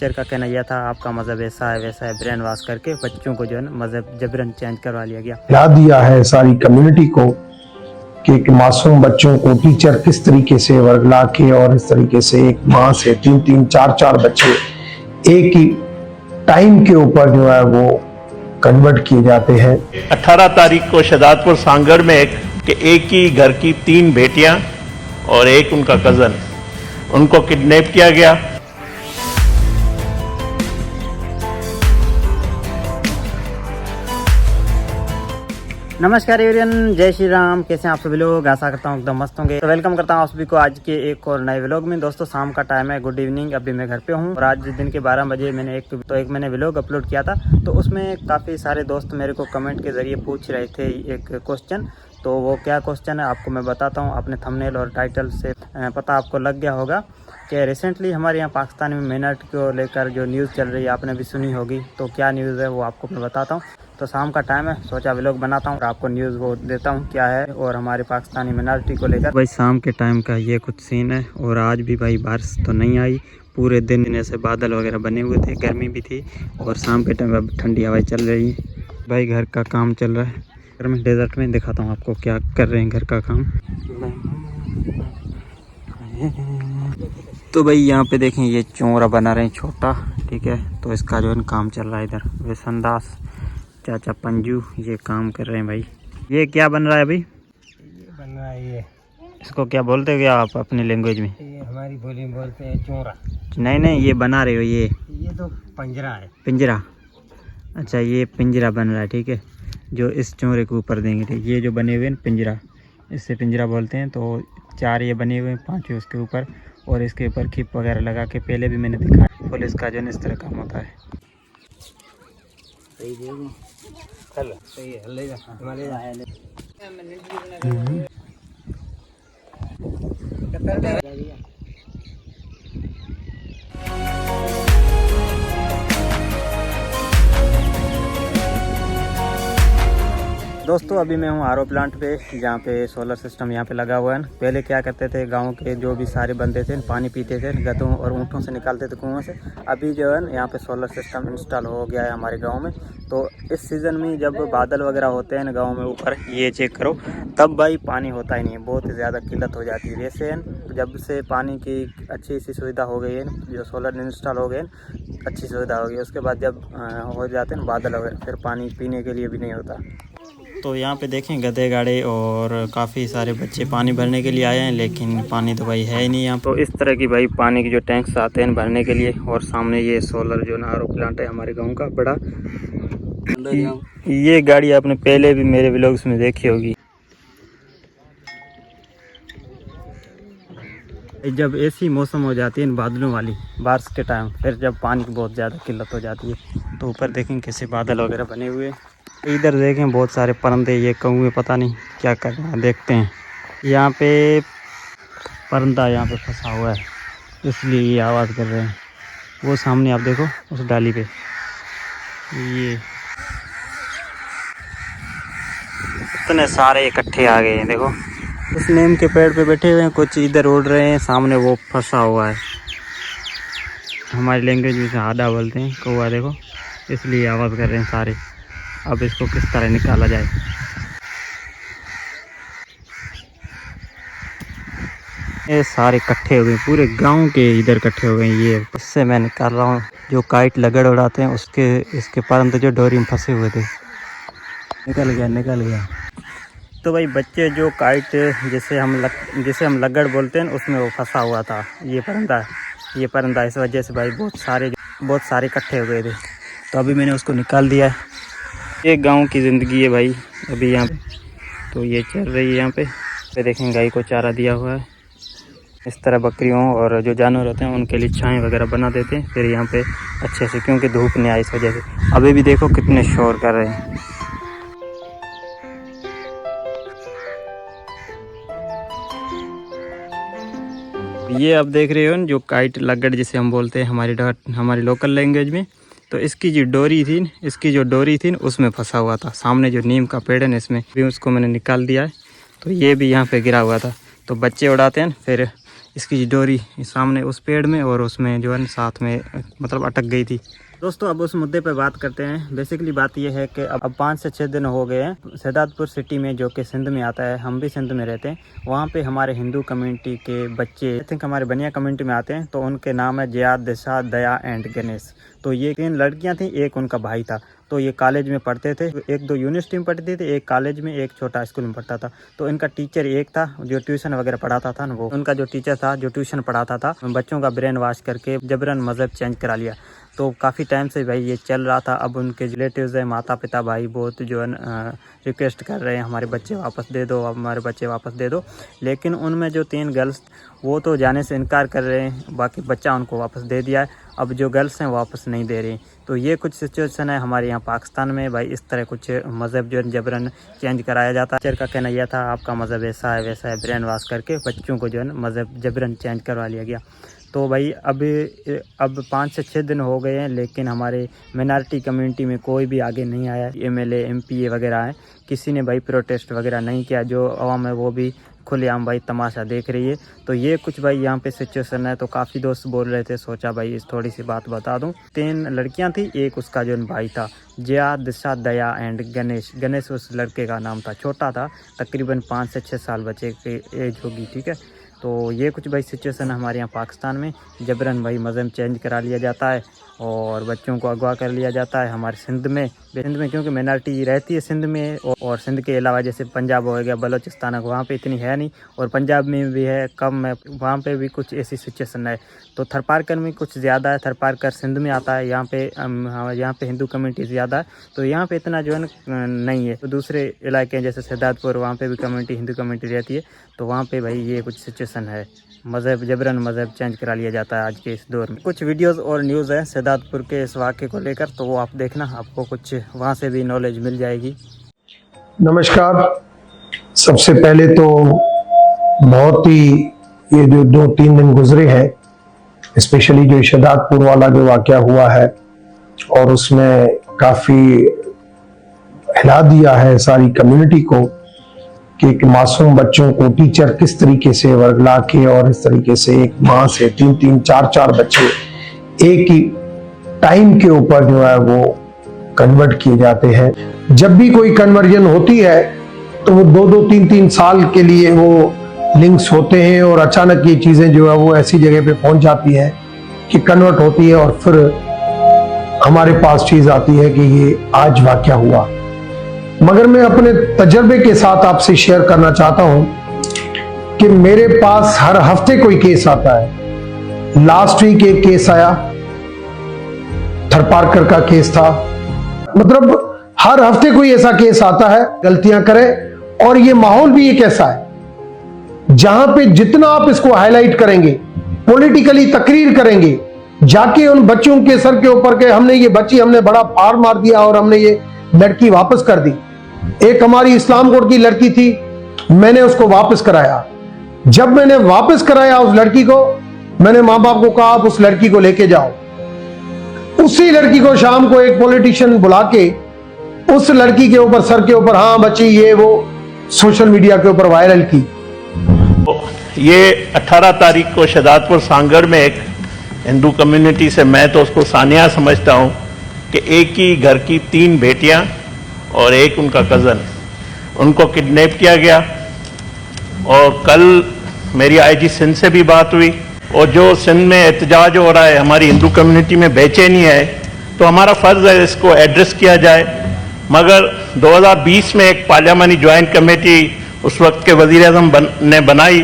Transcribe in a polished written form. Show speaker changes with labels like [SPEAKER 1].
[SPEAKER 1] Teacher का कहना यह था आपका मज़हब ऐसा है वैसा है, ब्रेन वॉश करके बच्चों को जो है मज़हब जबरन चेंज करवा लिया गया।
[SPEAKER 2] याद दिया है सारी कम्युनिटी को कि एक मासूम बच्चों को टीचर किस तरीके से वर्गला के और इस तरीके से एक माँ से 3-3, 4-4 बच्चे एक ही टाइम के ऊपर जो है वो कन्वर्ट किए जाते हैं।
[SPEAKER 3] 18 तारीख को शहजादपुर सांगड़ में एक ही घर की 3 बेटियां और एक उनका कजन, उनको किडनैप किया गया।
[SPEAKER 1] नमस्कार एवरीवन, जय श्री राम। कैसे हैं आप सभी लोग? आशा करता हूँ एकदम मस्त होंगे। तो वेलकम करता हूँ आप सभी को आज के एक और नए व्लॉग में। दोस्तों शाम का टाइम है, गुड इवनिंग। अभी मैं घर पे हूँ और आज दिन के 12 बजे मैंने एक व्लॉग अपलोड किया था। तो उसमें काफ़ी सारे दोस्त मेरे को कमेंट के ज़रिए पूछ रहे थे एक क्वेश्चन। तो वो क्या क्वेश्चन है आपको मैं बताता हूँ। अपने थंबनेल और टाइटल से पता आपको लग गया होगा कि रिसेंटली हमारे यहाँ पाकिस्तान में मिनट को लेकर जो न्यूज़ चल रही है आपने भी सुनी होगी। तो क्या न्यूज़ है वो आपको मैं बताता हूँ। तो शाम का टाइम है, सोचा व्लॉग बनाता हूँ और आपको न्यूज़ वो देता हूँ क्या है और हमारे पाकिस्तानी मिनॉरिटी को लेकर। भाई शाम के टाइम का ये कुछ सीन है और आज भी भाई बारिश तो नहीं आई। पूरे दिन ऐसे बादल वगैरह बने हुए थे, गर्मी भी थी और शाम के टाइम अब ठंडी हवाएं चल रही है। भाई घर का काम चल रहा है। घर में डेजर्ट में दिखाता हूँ आपको क्या कर रहे हैं घर का काम। तो भाई यहाँ पे देखें ये चोरा बना रहे हैं छोटा, ठीक है। तो इसका जो है काम चल रहा है इधर। वैसनदास चाचा पंजू ये काम कर रहे हैं भाई। ये क्या बन रहा है भाई?
[SPEAKER 4] ये बन रहा है, ये
[SPEAKER 1] इसको क्या बोलते हो क्या आप अपनी लैंग्वेज में?
[SPEAKER 4] ये हमारी बोली में बोलते हैं चोरा।
[SPEAKER 1] नहीं ये बना रहे हो ये
[SPEAKER 4] तो पिंजरा है।
[SPEAKER 1] पिंजरा? अच्छा ये पिंजरा बन रहा है, ठीक है। जो इस चोरे के ऊपर देंगे, ठीक। ये जो बने हुए हैं पिंजरा, इससे पिंजरा बोलते हैं। तो 4 ये बने हुए हैं, 5 उसके ऊपर और इसके ऊपर खिप वगैरह लगा के पहले भी मैंने दिखाया। पुलिस का जो इस तरह काम होता है। दोस्तों अभी मैं हूँ आरओ प्लांट पे, जहाँ पे सोलर सिस्टम यहाँ पे लगा हुआ है। पहले क्या करते थे, गांव के जो भी सारे बंदे थे पानी पीते थे गधों और ऊँटों से निकालते थे कुआं से। अभी जो है यहाँ पे सोलर सिस्टम इंस्टॉल हो गया है हमारे गांव में। तो इस सीज़न में जब बादल वगैरह होते हैं गाँव में ऊपर, ये चेक करो, तब भाई पानी होता ही नहीं है, बहुत ही ज़्यादा किल्लत हो जाती है। वैसे जब से पानी की अच्छी सी सुविधा हो गई है, जो सोलर इंस्टॉल हो गए, अच्छी सुविधा हो गई, उसके बाद जब हो जाते हैं बादल वगैरह, फिर पानी पीने के लिए भी नहीं होता। तो यहाँ पे देखें गधे गाड़े और काफ़ी सारे बच्चे पानी भरने के लिए आए हैं, लेकिन पानी तो भाई है ही नहीं यहाँ। तो इस तरह की भाई पानी के जो टैंक्स आते हैं भरने के लिए। और सामने ये सोलर जो आरओ प्लांट है हमारे गांव का बड़ा। ये गाड़ी आपने पहले भी मेरे व्लॉग्स में देखी होगी। जब ऐसी मौसम हो जाती है बादलों वाली, बारिश के टाइम, फिर जब पानी की बहुत ज़्यादा किल्लत हो जाती है। तो ऊपर देखें कैसे बादल वगैरह बने हुए। इधर देखें बहुत सारे परिंदे, ये कौवे पता नहीं क्या कर रहे हैं, देखते हैं। यहाँ पे परिंदा यहाँ पे फंसा हुआ है, इसलिए ये आवाज़ कर रहे हैं। वो सामने आप देखो उस डाली पे, ये इतने सारे इकट्ठे आ गए हैं। देखो उस नीम के पेड़ पे बैठे हुए हैं, कुछ इधर उड़ रहे हैं, सामने वो फंसा हुआ है। हमारी लैंग्वेज में हाडा बोलते हैं कौवा, देखो इसलिए आवाज़ कर रहे हैं सारे। अब इसको किस तरह निकाला जाए। ये सारे इकट्ठे हो गए, पूरे गांव के इधर इकट्ठे हो गए। ये इससे मैं निकाल रहा हूँ जो काइट लगड़ उड़ाते हैं उसके, इसके परंत जो डोरी में फंसे हुए थे। निकल गया। तो भाई बच्चे जो काइट जिसे हम लगड़ बोलते हैं उसमें वो फंसा हुआ था, ये परिंदा इस वजह से भाई बहुत सारे इकट्ठे हो गए थे। तो अभी मैंने उसको निकाल दिया है। ये गांव की ज़िंदगी है भाई अभी यहाँ पे। तो ये चल रही है यहाँ पे देखें, गाय को चारा दिया हुआ है। इस तरह बकरियों और जो जानवर होते हैं उनके लिए छाएं वगैरह बना देते हैं फिर यहाँ पे अच्छे से, क्योंकि धूप नहीं आई इस वजह से। अभी भी देखो कितने शोर कर रहे हैं। ये आप देख रहे हो जो काइट लगड़ जिसे हम बोलते हैं हमारी लोकल लैंग्वेज में। तो इसकी जो डोरी थी उसमें फंसा हुआ था। सामने जो नीम का पेड़ है ना, इसमें भी उसको मैंने निकाल दिया है। तो ये भी यहाँ पे गिरा हुआ था। तो बच्चे उड़ाते हैं, फिर इसकी डोरी सामने उस पेड़ में और उसमें जो है साथ में मतलब अटक गई थी। दोस्तों अब उस मुद्दे पर बात करते हैं। बेसिकली बात यह है कि अब 5 से 6 दिन हो गए हैं शहजादपुर सिटी में, जो कि सिंध में आता है, हम भी सिंध में रहते हैं। वहाँ पे हमारे हिंदू कम्युनिटी के बच्चे, आई थिंक हमारे बनिया कम्युनिटी में आते हैं, तो उनके नाम है जियाद, दिशा, दया एंड गणेश। तो ये 3 लड़कियाँ थीं, एक उनका भाई था। तो ये कॉलेज में पढ़ते थे, 1-2 यूनिवर्सिटी में पढ़ते थे, एक कॉलेज में, एक छोटा स्कूल में पढ़ता था। तो इनका टीचर एक था जो ट्यूशन वगैरह पढ़ाता था ना, वो उनका जो टीचर था जो ट्यूशन पढ़ाता था, बच्चों का ब्रेन वॉश करके जबरन मज़हब चेंज करा लिया। तो काफ़ी टाइम से भाई ये चल रहा था। अब उनके रिलेटिव्स हैं, माता पिता भाई बहुत जो है रिक्वेस्ट कर रहे हैं हमारे बच्चे वापस दे दो, हमारे बच्चे वापस दे दो। लेकिन उनमें जो 3 गर्ल्स वो तो जाने से इनकार कर रहे हैं, बाकी बच्चा उनको वापस दे दिया है। अब जो गर्ल्स हैं वापस नहीं दे रही। तो ये कुछ सिचुएशन है हमारे यहाँ पाकिस्तान में भाई। इस तरह कुछ मज़हब जो है जबरन चेंज कराया जाता है। टीचर का कहना यह था आपका मज़हब ऐसा है वैसा है, ब्रेन वॉश करके बच्चों को जो है मज़हब जबरन चेंज करवा लिया गया। तो भाई अब 5 से 6 दिन हो गए हैं, लेकिन हमारे मिनॉरिटी कम्युनिटी में कोई भी आगे नहीं आया। MLA MPA वगैरह हैं, किसी ने भाई प्रोटेस्ट वगैरह नहीं किया। जो आवाम है वो भी खुलेआम भाई तमाशा देख रही है। तो ये कुछ भाई यहाँ पे सिचुएशन है। तो काफ़ी दोस्त बोल रहे थे, सोचा भाई इस थोड़ी सी बात बता दूँ। 3 लड़कियाँ थी, एक उसका जो भाई था, जिया, दिशा, दया एंड गणेश। गणेश उस लड़के का नाम था, छोटा था, तकरीबन 5 से 6 साल बच्चे की एज होगी, ठीक है। तो ये कुछ भाई सिचुएशन हमारे यहाँ पाकिस्तान में, जबरन भाई मज़हब चेंज करा लिया जाता है और बच्चों को अगवा कर लिया जाता है। हमारे सिंध में क्योंकि मिनॉरिटी रहती है सिंध में, और सिंध के अलावा जैसे पंजाब हो गया, बलोचिस्तान है, वहाँ पे इतनी है नहीं, और पंजाब में भी है कम है, वहाँ पे भी कुछ ऐसी सिचुएशन है। तो थरपारकर में कुछ ज़्यादा है, थरपारकर सिंध में आता है, यहाँ पे हिंदू कम्युनिटी ज़्यादा है, तो यहाँ पे इतना जो है नहीं है। तो दूसरे इलाके जैसे शहजादपुर, वहाँ पे भी कम्युनिटी, हिंदू कम्युनिटी रहती है, तो वहाँ पे भाई ये कुछ सिचुएशन है। मज़हब जबरन मज़हब चेंज करा लिया जाता है आज के इस दौर में। कुछ वीडियोस और न्यूज़ है शहजादपुर के इस वाक़े को लेकर, तो वो आप देखना, आपको कुछ वहाँ से भी नॉलेज मिल जाएगी।
[SPEAKER 2] नमस्कार। सबसे पहले तो बहुत ही ये जो 2-3 दिन गुजरे हैं, स्पेशली जो शहजादपुर वाला जो वाक़या हुआ है, और उसमें काफ़ी हिला दिया है सारी कम्युनिटी को कि एक मासूम बच्चों को टीचर किस तरीके से वर्गला के और इस तरीके से एक माँ से 3-3, 4-4 बच्चे एक ही टाइम के ऊपर जो है वो कन्वर्ट किए जाते हैं। जब भी कोई कन्वर्जन होती है तो वो 2-2, 3-3 साल के लिए वो लिंक्स होते हैं, और अचानक ये चीजें जो है वो ऐसी जगह पे पहुंच जाती है कि कन्वर्ट होती है, और फिर हमारे पास चीज आती है कि ये आज वाकया हुआ। मगर मैं अपने तजर्बे के साथ आपसे शेयर करना चाहता हूं कि मेरे पास हर हफ्ते कोई केस आता है। लास्ट वीक एक केस आया, थरपारकर का केस था। मतलब हर हफ्ते कोई ऐसा केस आता है, गलतियां करे, और ये माहौल भी एक ऐसा है जहां पे जितना आप इसको हाईलाइट करेंगे, पॉलिटिकली तकरीर करेंगे, जाके उन बच्चों के सर के ऊपर के हमने ये बच्ची, हमने बड़ा फाड़ मार दिया और हमने ये लड़की वापस कर दी। एक हमारी इस्लामगढ़ की लड़की थी, मैंने उसको वापस कराया। जब मैंने वापस कराया उस लड़की को, मैंने मां बाप को कहा आप उस लड़की को लेके जाओ। उसी लड़की को शाम को एक पॉलिटिशियन बुला के उस लड़की के ऊपर, सर के ऊपर, हाँ बच्ची ये वो, सोशल मीडिया के ऊपर वायरल की।
[SPEAKER 3] ये 18 तारीख को शहजादपुर सांगड़ में एक हिंदू कम्युनिटी से, मैं तो उसको सानिया समझता हूं कि एक ही घर की 3 बेटियां और एक उनका कज़न, उनको किडनैप किया गया। और कल मेरी IG सिंध से भी बात हुई, और जो सिंध में एहतजाज हो रहा है, हमारी हिंदू कम्युनिटी में बेचैनी है, तो हमारा फ़र्ज़ है इसको एड्रेस किया जाए। मगर 2020 में एक पार्लियामानी ज्वाइंट कमेटी उस वक्त के वज़ीर आज़म ने बनाई,